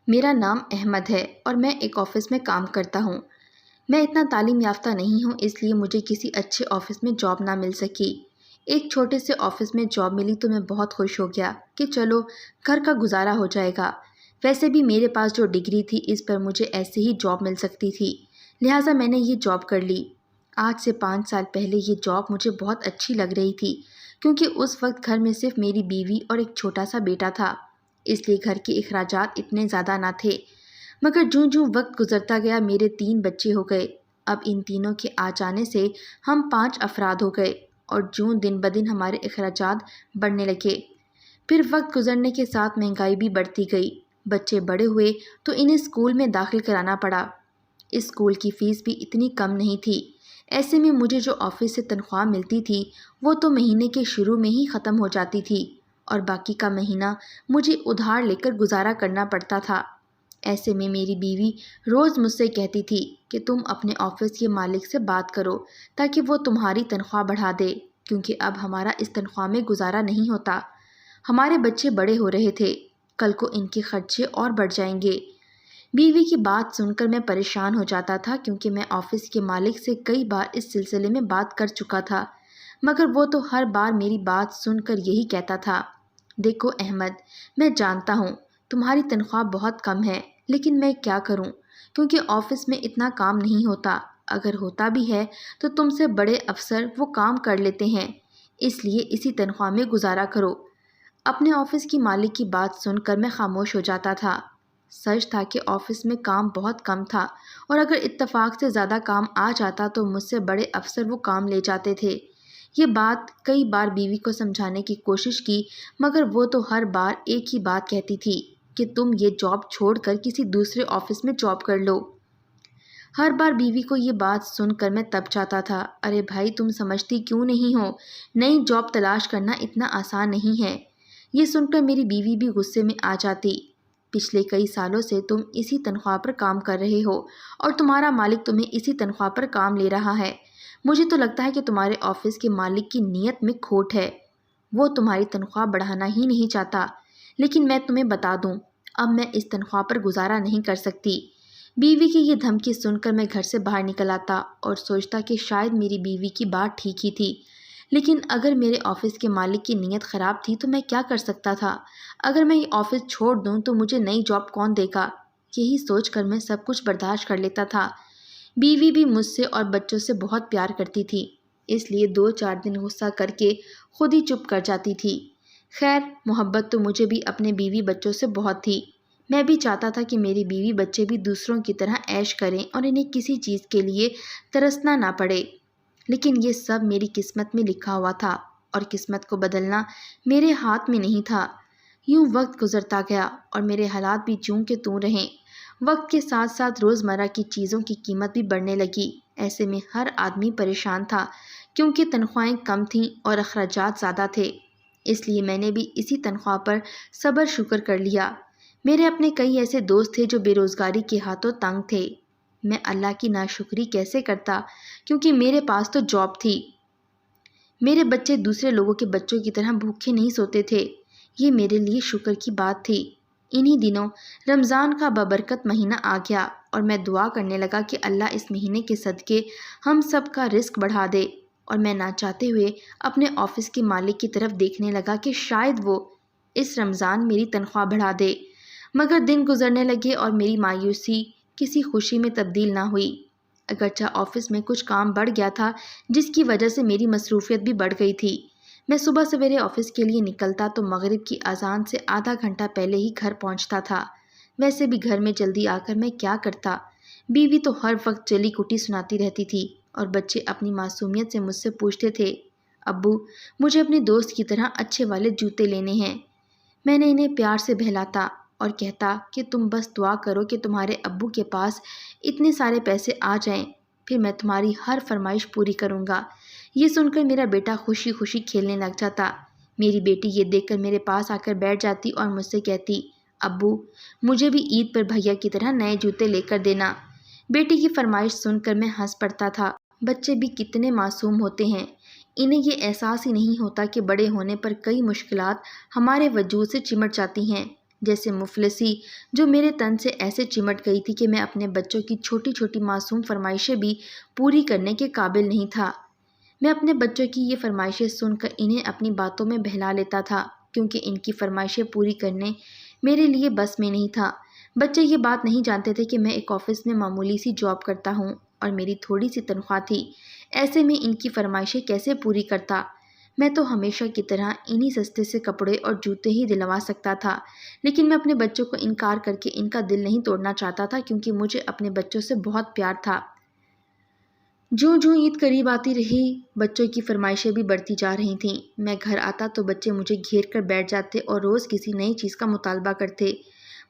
میرا نام احمد ہے اور میں ایک آفس میں کام کرتا ہوں۔ میں اتنا تعلیم یافتہ نہیں ہوں، اس لیے مجھے کسی اچھے آفس میں جاب نہ مل سکی۔ ایک چھوٹے سے آفس میں جاب ملی تو میں بہت خوش ہو گیا کہ چلو گھر کا گزارا ہو جائے گا۔ ویسے بھی میرے پاس جو ڈگری تھی اس پر مجھے ایسے ہی جاب مل سکتی تھی، لہٰذا میں نے یہ جاب کر لی۔ آج سے 5 سال پہلے یہ جاب مجھے بہت اچھی لگ رہی تھی کیونکہ اس وقت گھر میں صرف میری بیوی اور ایک چھوٹا سا بیٹا تھا، اس لیے گھر کے اخراجات اتنے زیادہ نہ تھے۔ مگر جوں جوں وقت گزرتا گیا میرے 3 بچے ہو گئے۔ اب ان تینوں کے آ جانے سے ہم 5 افراد ہو گئے اور جوں دن بدن ہمارے اخراجات بڑھنے لگے۔ پھر وقت گزرنے کے ساتھ مہنگائی بھی بڑھتی گئی۔ بچے بڑے ہوئے تو انہیں اسکول میں داخل کرانا پڑا۔ اسکول کی فیس بھی اتنی کم نہیں تھی۔ ایسے میں مجھے جو آفس سے تنخواہ ملتی تھی وہ تو مہینے کے شروع میں ہی ختم ہو جاتی تھی اور باقی کا مہینہ مجھے ادھار لے کر گزارا کرنا پڑتا تھا۔ ایسے میں میری بیوی روز مجھ سے کہتی تھی کہ تم اپنے آفس کے مالک سے بات کرو تاکہ وہ تمہاری تنخواہ بڑھا دے، کیونکہ اب ہمارا اس تنخواہ میں گزارا نہیں ہوتا۔ ہمارے بچے بڑے ہو رہے تھے، کل کو ان کے خرچے اور بڑھ جائیں گے۔ بیوی کی بات سن کر میں پریشان ہو جاتا تھا کیونکہ میں آفس کے مالک سے کئی بار اس سلسلے میں بات کر چکا تھا، مگر وہ تو ہر بار میری بات سن کر یہی کہتا تھا، دیکھو احمد، میں جانتا ہوں تمہاری تنخواہ بہت کم ہے، لیکن میں کیا کروں کیونکہ آفس میں اتنا کام نہیں ہوتا، اگر ہوتا بھی ہے تو تم سے بڑے افسر وہ کام کر لیتے ہیں، اس لیے اسی تنخواہ میں گزارا کرو۔ اپنے آفس کی مالک کی بات سن کر میں خاموش ہو جاتا تھا۔ سچ تھا کہ آفس میں کام بہت کم تھا اور اگر اتفاق سے زیادہ کام آ جاتا تو مجھ سے بڑے افسر وہ کام لے جاتے تھے۔ یہ بات کئی بار بیوی کو سمجھانے کی کوشش کی، مگر وہ تو ہر بار ایک ہی بات کہتی تھی کہ تم یہ جاب چھوڑ کر کسی دوسرے آفس میں جاب کر لو۔ ہر بار بیوی کو یہ بات سن کر میں تب چاہتا تھا، ارے بھائی تم سمجھتی کیوں نہیں ہو، نئی جاب تلاش کرنا اتنا آسان نہیں ہے۔ یہ سن کر میری بیوی بھی غصے میں آ جاتی، پچھلے کئی سالوں سے تم اسی تنخواہ پر کام کر رہے ہو اور تمہارا مالک تمہیں اسی تنخواہ پر کام لے رہا ہے۔ مجھے تو لگتا ہے کہ تمہارے آفس کے مالک کی نیت میں کھوٹ ہے، وہ تمہاری تنخواہ بڑھانا ہی نہیں چاہتا۔ لیکن میں تمہیں بتا دوں، اب میں اس تنخواہ پر گزارا نہیں کر سکتی۔ بیوی کی یہ دھمکی سن کر میں گھر سے باہر نکل آتا اور سوچتا کہ شاید میری بیوی کی بات ٹھیک ہی تھی، لیکن اگر میرے آفس کے مالک کی نیت خراب تھی تو میں کیا کر سکتا تھا؟ اگر میں یہ آفس چھوڑ دوں تو مجھے نئی جاب کون دے گا؟ یہی سوچ کر میں سب کچھ برداشت کر لیتا تھا۔ بیوی بھی مجھ سے اور بچوں سے بہت پیار کرتی تھی، اس لیے 2-4 دن غصہ کر کے خود ہی چپ کر جاتی تھی۔ خیر، محبت تو مجھے بھی اپنے بیوی بچوں سے بہت تھی۔ میں بھی چاہتا تھا کہ میری بیوی بچے بھی دوسروں کی طرح عیش کریں اور انہیں کسی چیز کے لیے ترسنا نہ پڑے، لیکن یہ سب میری قسمت میں لکھا ہوا تھا اور قسمت کو بدلنا میرے ہاتھ میں نہیں تھا۔ یوں وقت گزرتا گیا اور میرے حالات بھی جوں کے توں رہیں۔ وقت کے ساتھ ساتھ روزمرہ کی چیزوں کی قیمت بھی بڑھنے لگی۔ ایسے میں ہر آدمی پریشان تھا کیونکہ تنخواہیں کم تھیں اور اخراجات زیادہ تھے، اس لیے میں نے بھی اسی تنخواہ پر صبر شکر کر لیا۔ میرے اپنے کئی ایسے دوست تھے جو بے روزگاری کے ہاتھوں تنگ تھے۔ میں اللہ کی ناشکری کیسے کرتا کیونکہ میرے پاس تو جاب تھی۔ میرے بچے دوسرے لوگوں کے بچوں کی طرح بھوکے نہیں سوتے تھے، یہ میرے لیے شکر کی بات تھی۔ انہی دنوں رمضان کا بابرکت مہینہ آ گیا اور میں دعا کرنے لگا کہ اللہ اس مہینے کے صدقے ہم سب کا رزق بڑھا دے، اور میں نہ چاہتے ہوئے اپنے آفس کے مالک کی طرف دیکھنے لگا کہ شاید وہ اس رمضان میری تنخواہ بڑھا دے۔ مگر دن گزرنے لگے اور میری مایوسی کسی خوشی میں تبدیل نہ ہوئی۔ اگرچہ آفس میں کچھ کام بڑھ گیا تھا جس کی وجہ سے میری مصروفیت بھی بڑھ گئی تھی۔ میں صبح سویرے آفس کے لیے نکلتا تو مغرب کی اذان سے آدھا گھنٹہ پہلے ہی گھر پہنچتا تھا۔ ویسے بھی گھر میں جلدی آ کر میں کیا کرتا؟ بیوی تو ہر وقت چلی کٹی سناتی رہتی تھی اور بچے اپنی معصومیت سے مجھ سے پوچھتے تھے، ابو مجھے اپنے دوست کی طرح اچھے والے جوتے لینے ہیں۔ میں نے انہیں پیار سے بہلاتا اور کہتا کہ تم بس دعا کرو کہ تمہارے ابو کے پاس اتنے سارے پیسے آ جائیں، پھر میں تمہاری ہر فرمائش پوری کروں گا۔ یہ سن کر میرا بیٹا خوشی خوشی کھیلنے لگ جاتا۔ میری بیٹی یہ دیکھ کر میرے پاس آ کر بیٹھ جاتی اور مجھ سے کہتی، ابو مجھے بھی عید پر بھیا کی طرح نئے جوتے لے کر دینا۔ بیٹی کی فرمائش سن کر میں ہنس پڑتا تھا۔ بچے بھی کتنے معصوم ہوتے ہیں، انہیں یہ احساس ہی نہیں ہوتا کہ بڑے ہونے پر کئی مشکلات ہمارے وجود سے چمٹ جاتی ہیں، جیسے مفلسی جو میرے تن سے ایسے چمٹ گئی تھی کہ میں اپنے بچوں کی چھوٹی چھوٹی معصوم فرمائشیں بھی پوری کرنے کے قابل نہیں تھا۔ میں اپنے بچوں کی یہ فرمائشیں سن کر انہیں اپنی باتوں میں بہلا لیتا تھا، کیونکہ ان کی فرمائشیں پوری کرنے میرے لیے بس میں نہیں تھا۔ بچے یہ بات نہیں جانتے تھے کہ میں ایک آفس میں معمولی سی جاب کرتا ہوں اور میری تھوڑی سی تنخواہ تھی۔ ایسے میں ان کی فرمائشیں کیسے پوری کرتا؟ میں تو ہمیشہ کی طرح انہی سستے سے کپڑے اور جوتے ہی دلوا سکتا تھا، لیکن میں اپنے بچوں کو انکار کر کے ان کا دل نہیں توڑنا چاہتا تھا، کیونکہ مجھے اپنے بچوں سے بہت پیار تھا۔ جوں جوں عید قریب آتی رہی، بچوں کی فرمائشیں بھی بڑھتی جا رہی تھیں۔ میں گھر آتا تو بچے مجھے گھیر کر بیٹھ جاتے اور روز کسی نئی چیز کا مطالبہ کرتے۔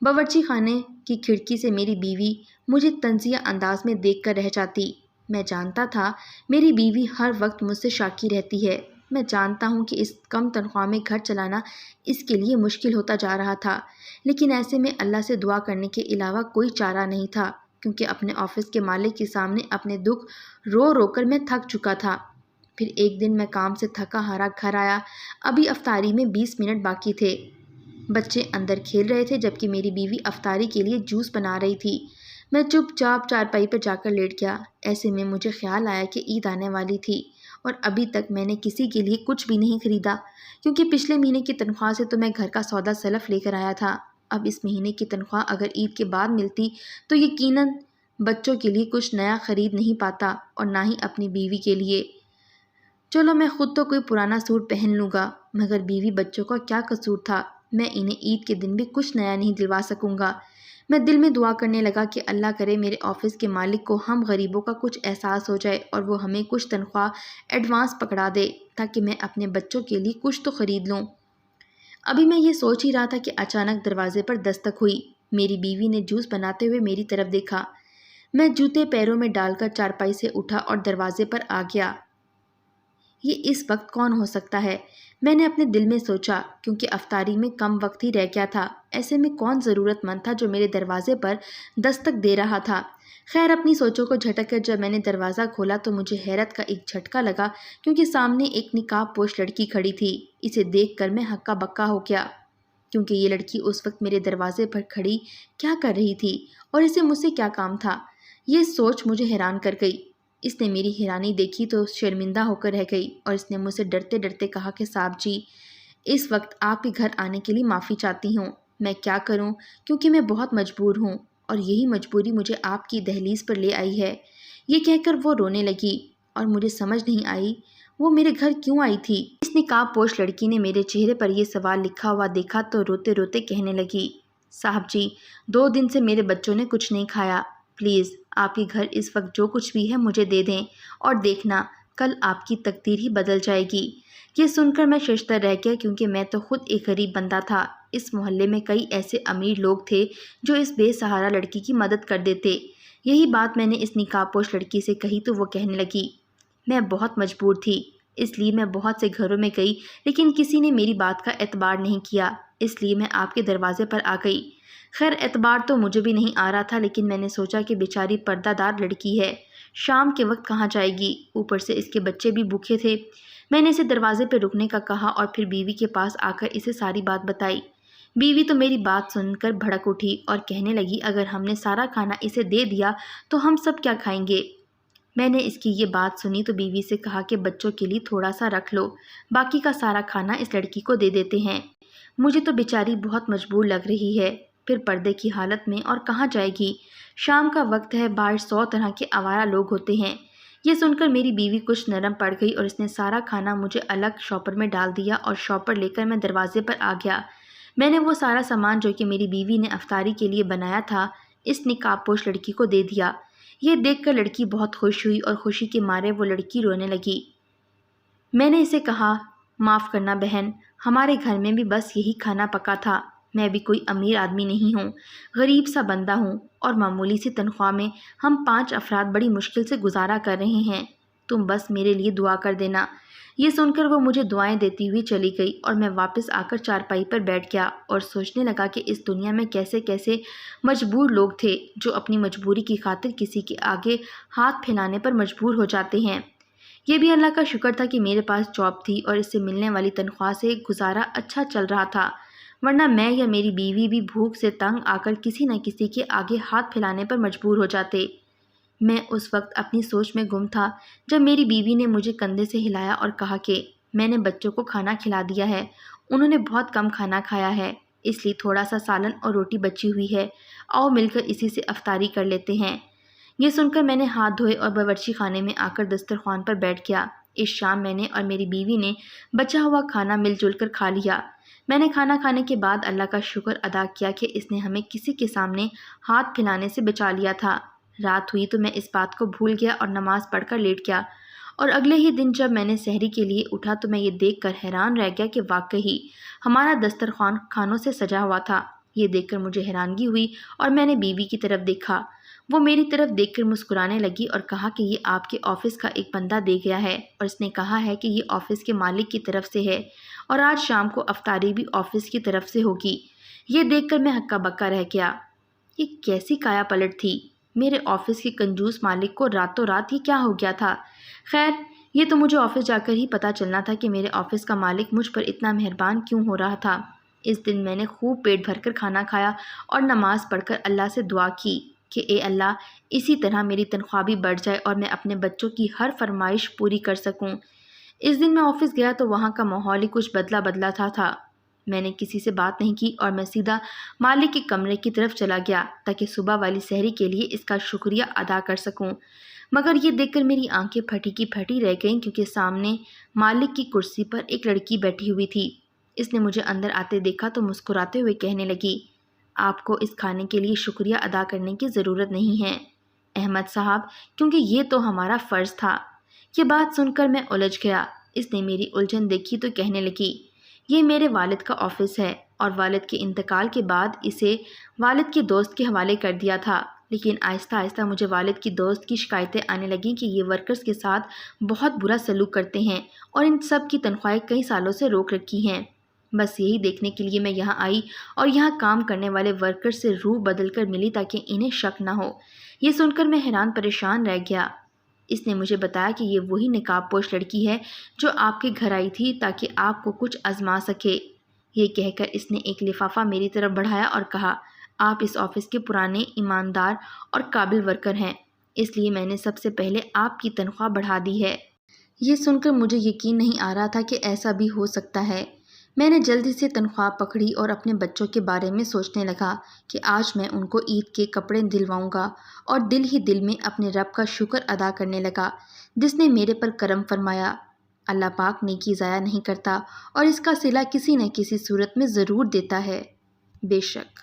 باورچی خانے کی کھڑکی سے میری بیوی مجھے طنزیہ انداز میں دیکھ کر رہ جاتی۔ میں جانتا تھا میری بیوی ہر وقت مجھ سے شاکی رہتی ہے۔ میں جانتا ہوں کہ اس کم تنخواہ میں گھر چلانا اس کے لیے مشکل ہوتا جا رہا تھا، لیکن ایسے میں اللہ سے دعا کرنے کے علاوہ کوئی چارہ نہیں تھا، کیونکہ اپنے آفس کے مالک کے سامنے اپنے دکھ رو رو کر میں تھک چکا تھا۔ پھر ایک دن میں کام سے تھکا ہارا گھر آیا۔ ابھی افطاری میں 20 منٹ باقی تھے۔ بچے اندر کھیل رہے تھے جبکہ میری بیوی افطاری کے لیے جوس بنا رہی تھی۔ میں چپ چاپ چارپائی پر جا کر لیٹ گیا۔ ایسے میں مجھے خیال آیا کہ عید آنے والی تھی اور ابھی تک میں نے کسی کے لیے کچھ بھی نہیں خریدا، کیونکہ پچھلے مہینے کی تنخواہ سے تو میں گھر کا سودا سلف لے کر آیا تھا۔ اب اس مہینے کی تنخواہ اگر عید کے بعد ملتی تو یقیناً بچوں کے لیے کچھ نیا خرید نہیں پاتا اور نہ ہی اپنی بیوی کے لیے۔ چلو میں خود تو کوئی پرانا سوٹ پہن لوں گا، مگر بیوی بچوں کا کیا قصور تھا؟ میں انہیں عید کے دن بھی کچھ نیا نہیں دلوا سکوں گا۔ میں دل میں دعا کرنے لگا کہ اللہ کرے میرے آفس کے مالک کو ہم غریبوں کا کچھ احساس ہو جائے اور وہ ہمیں کچھ تنخواہ ایڈوانس پکڑا دے، تاکہ میں اپنے بچوں کے لیے کچھ تو خرید لوں۔ ابھی میں یہ سوچ ہی رہا تھا کہ اچانک دروازے پر دستک ہوئی۔ میری بیوی نے جوس بناتے ہوئے میری طرف دیکھا۔ میں جوتے پیروں میں ڈال کر چارپائی سے اٹھا اور دروازے پر آ گیا۔ یہ اس وقت کون ہو سکتا ہے؟ میں نے اپنے دل میں سوچا، کیونکہ افطاری میں کم وقت ہی رہ گیا تھا۔ ایسے میں کون ضرورت مند تھا جو میرے دروازے پر دستک دے رہا تھا؟ خیر، اپنی سوچوں کو جھٹک کر جب میں نے دروازہ کھولا تو مجھے حیرت کا ایک جھٹکا لگا، کیونکہ سامنے ایک نقاب پوش لڑکی کھڑی تھی۔ اسے دیکھ کر میں ہکا بکا ہو گیا، کیونکہ یہ لڑکی اس وقت میرے دروازے پر کھڑی کیا کر رہی تھی اور اسے مجھ سے کیا کام تھا؟ یہ سوچ مجھے حیران کر گئی۔ اس نے میری حیرانی دیکھی تو شرمندہ ہو کر رہ گئی اور اس نے مجھ سے ڈرتے ڈرتے کہا کہ صاحب جی، اس وقت آپ کے گھر آنے کے لیے معافی چاہتی ہوں۔ میں کیا کروں، کیونکہ میں بہت مجبور ہوں اور یہی مجبوری مجھے آپ کی دہلیز پر لے آئی ہے۔ یہ کہہ کر وہ رونے لگی اور مجھے سمجھ نہیں آئی وہ میرے گھر کیوں آئی تھی۔ اس نقاب پوش لڑکی نے میرے چہرے پر یہ سوال لکھا ہوا دیکھا تو روتے روتے کہنے لگی، صاحب جی، 2 دن سے میرے بچوں نے کچھ نہیں کھایا، پلیز آپ کے گھر اس وقت جو کچھ بھی ہے مجھے دے دیں اور دیکھنا کل آپ کی تقدیر ہی بدل جائے گی۔ یہ سن کر میں ششدر رہ گیا، کیونکہ میں تو خود ایک غریب بندہ تھا۔ اس محلے میں کئی ایسے امیر لوگ تھے جو اس بے سہارا لڑکی کی مدد کر دیتے۔ یہی بات میں نے اس نقاب پوش لڑکی سے کہی تو وہ کہنے لگی، میں بہت مجبور تھی، اس لیے میں بہت سے گھروں میں گئی، لیکن کسی نے میری بات کا اعتبار نہیں کیا، اس لیے میں آپ کے دروازے پر آ گئی۔ خیر، اعتبار تو مجھے بھی نہیں آ رہا تھا، لیکن میں نے سوچا کہ بیچاری پردہ دار لڑکی ہے، شام کے وقت کہاں جائے گی، اوپر سے اس کے بچے بھی بھوکے تھے۔ میں نے اسے دروازے پہ رکنے کا کہا اور پھر بیوی کے پاس آ کر اسے ساری بات بتائی۔ بیوی تو میری بات سن کر بھڑک اٹھی اور کہنے لگی، اگر ہم نے سارا کھانا اسے دے دیا تو ہم سب کیا کھائیں گے؟ میں نے اس کی یہ بات سنی تو بیوی سے کہا کہ بچوں کے لیے تھوڑا سا رکھ لو، باقی کا سارا کھانا اس لڑکی کو دے دیتے ہیں۔ مجھے تو بیچاری بہت مجبور لگ رہی ہے، پھر پردے کی حالت میں اور کہاں جائے گی؟ شام کا وقت ہے، باہر 100 طرح کے آوارہ لوگ ہوتے ہیں۔ یہ سن کر میری بیوی کچھ نرم پڑ گئی اور اس نے سارا کھانا مجھے الگ شاپر میں ڈال دیا اور شاپر لے کر میں دروازے پر آ گیا۔ میں نے وہ سارا سامان جو کہ میری بیوی نے افطاری کے لیے بنایا تھا اس نقاب پوش لڑکی کو دے دیا۔ یہ دیکھ کر لڑکی بہت خوش ہوئی اور خوشی کے مارے وہ لڑکی رونے لگی۔ میں نے اسے کہا، معاف کرنا بہن، ہمارے گھر میں بھی بس یہی کھانا پکا تھا، میں بھی کوئی امیر آدمی نہیں ہوں، غریب سا بندہ ہوں اور معمولی سی تنخواہ میں ہم 5 افراد بڑی مشکل سے گزارا کر رہے ہیں، تم بس میرے لیے دعا کر دینا۔ یہ سن کر وہ مجھے دعائیں دیتی ہوئی چلی گئی اور میں واپس آ کر چارپائی پر بیٹھ گیا اور سوچنے لگا کہ اس دنیا میں کیسے کیسے مجبور لوگ تھے جو اپنی مجبوری کی خاطر کسی کے آگے ہاتھ پھیلانے پر مجبور ہو جاتے ہیں۔ یہ بھی اللہ کا شکر تھا کہ میرے پاس جاب تھی اور اس سے ملنے والی تنخواہ سے گزارا اچھا چل رہا تھا۔ ورنہ میں یا میری بیوی بھی بھوک سے تنگ آ کر کسی نہ کسی کے آگے ہاتھ پھیلانے پر مجبور ہو جاتے۔ میں اس وقت اپنی سوچ میں گم تھا جب میری بیوی نے مجھے کندھے سے ہلایا اور کہا کہ میں نے بچوں کو کھانا کھلا دیا ہے، انہوں نے بہت کم کھانا کھایا ہے، اس لیے تھوڑا سا سالن اور روٹی بچی ہوئی ہے، آؤ مل کر اسی سے افطاری کر لیتے ہیں۔ یہ سن کر میں نے ہاتھ دھوئے اور باورچی خانے میں آ کر دسترخوان پر بیٹھ گیا۔ اس شام میں نے اور میری بیوی نے بچا ہوا کھانا مل جل کر کھا لیا۔ میں نے کھانا کھانے کے بعد اللہ کا شکر ادا کیا کہ اس نے ہمیں کسی کے سامنے ہاتھ پھیلانے سے بچا لیا تھا۔ رات ہوئی تو میں اس بات کو بھول گیا اور نماز پڑھ کر لیٹ گیا، اور اگلے ہی دن جب میں نے سحری کے لیے اٹھا تو میں یہ دیکھ کر حیران رہ گیا کہ واقعی ہمارا دسترخوان کھانوں سے سجا ہوا تھا۔ یہ دیکھ کر مجھے حیرانگی ہوئی اور میں نے بیوی کی طرف دیکھا۔ وہ میری طرف دیکھ کر مسکرانے لگی اور کہا کہ یہ آپ کے آفس کا ایک بندہ دے گیا ہے اور اس نے کہا ہے کہ یہ آفس کے مالک کی طرف سے ہے اور آج شام کو افطاری بھی آفس کی طرف سے ہوگی۔ یہ دیکھ کر میں ہکا بکا رہ گیا۔ یہ کیسی کایا پلٹ تھی؟ میرے آفس کے کنجوس مالک کو راتوں رات یہ کیا ہو گیا تھا؟ خیر، یہ تو مجھے آفس جا کر ہی پتہ چلنا تھا کہ میرے آفس کا مالک مجھ پر اتنا مہربان کیوں ہو رہا تھا۔ اس دن میں نے خوب پیٹ بھر کر کھانا کھایا اور نماز پڑھ کر اللہ سے دعا کی کہ اے اللہ، اسی طرح میری تنخواہ بھی بڑھ جائے اور میں اپنے بچوں کی ہر فرمائش پوری کر سکوں۔ اس دن میں آفس گیا تو وہاں کا ماحول ہی کچھ بدلا بدلا تھا۔ میں نے کسی سے بات نہیں کی اور میں سیدھا مالک کے کمرے کی طرف چلا گیا تاکہ صبح والی سحری کے لیے اس کا شکریہ ادا کر سکوں، مگر یہ دیکھ کر میری آنکھیں پھٹی کی پھٹی رہ گئیں کیونکہ سامنے مالک کی کرسی پر ایک لڑکی بیٹھی ہوئی تھی۔ اس نے مجھے اندر آتے دیکھا تو مسکراتے ہوئے کہنے لگی، آپ کو اس کھانے کے لیے شکریہ ادا کرنے کی ضرورت نہیں ہے احمد صاحب، کیونکہ یہ تو ہمارا فرض تھا۔ یہ بات سن کر میں الجھ گیا۔ اس نے میری الجھن دیکھی تو کہنے لگی، یہ میرے والد کا آفس ہے اور والد کے انتقال کے بعد اسے والد کے دوست کے حوالے کر دیا تھا، لیکن آہستہ آہستہ مجھے والد کی دوست کی شکایتیں آنے لگیں کہ یہ ورکرز کے ساتھ بہت برا سلوک کرتے ہیں اور ان سب کی تنخواہیں کئی سالوں سے روک رکھی ہیں۔ بس یہی دیکھنے کے لیے میں یہاں آئی اور یہاں کام کرنے والے ورکرز سے روح بدل کر ملی تاکہ انہیں شک نہ ہو۔ یہ سن کر میں حیران پریشان رہ گیا۔ اس نے مجھے بتایا کہ یہ وہی نقاب پوش لڑکی ہے جو آپ کے گھر آئی تھی تاکہ آپ کو کچھ آزما سکے۔ یہ کہہ کر اس نے ایک لفافہ میری طرف بڑھایا اور کہا، آپ اس آفس کے پرانے ایماندار اور قابل ورکر ہیں، اس لیے میں نے سب سے پہلے آپ کی تنخواہ بڑھا دی ہے۔ یہ سن کر مجھے یقین نہیں آ رہا تھا کہ ایسا بھی ہو سکتا ہے۔ میں نے جلدی سے تنخواہ پکڑی اور اپنے بچوں کے بارے میں سوچنے لگا کہ آج میں ان کو عید کے کپڑے دلواؤں گا، اور دل ہی دل میں اپنے رب کا شکر ادا کرنے لگا جس نے میرے پر کرم فرمایا۔ اللہ پاک نیکی ضائع نہیں کرتا اور اس کا صلہ کسی نہ کسی صورت میں ضرور دیتا ہے، بے شک۔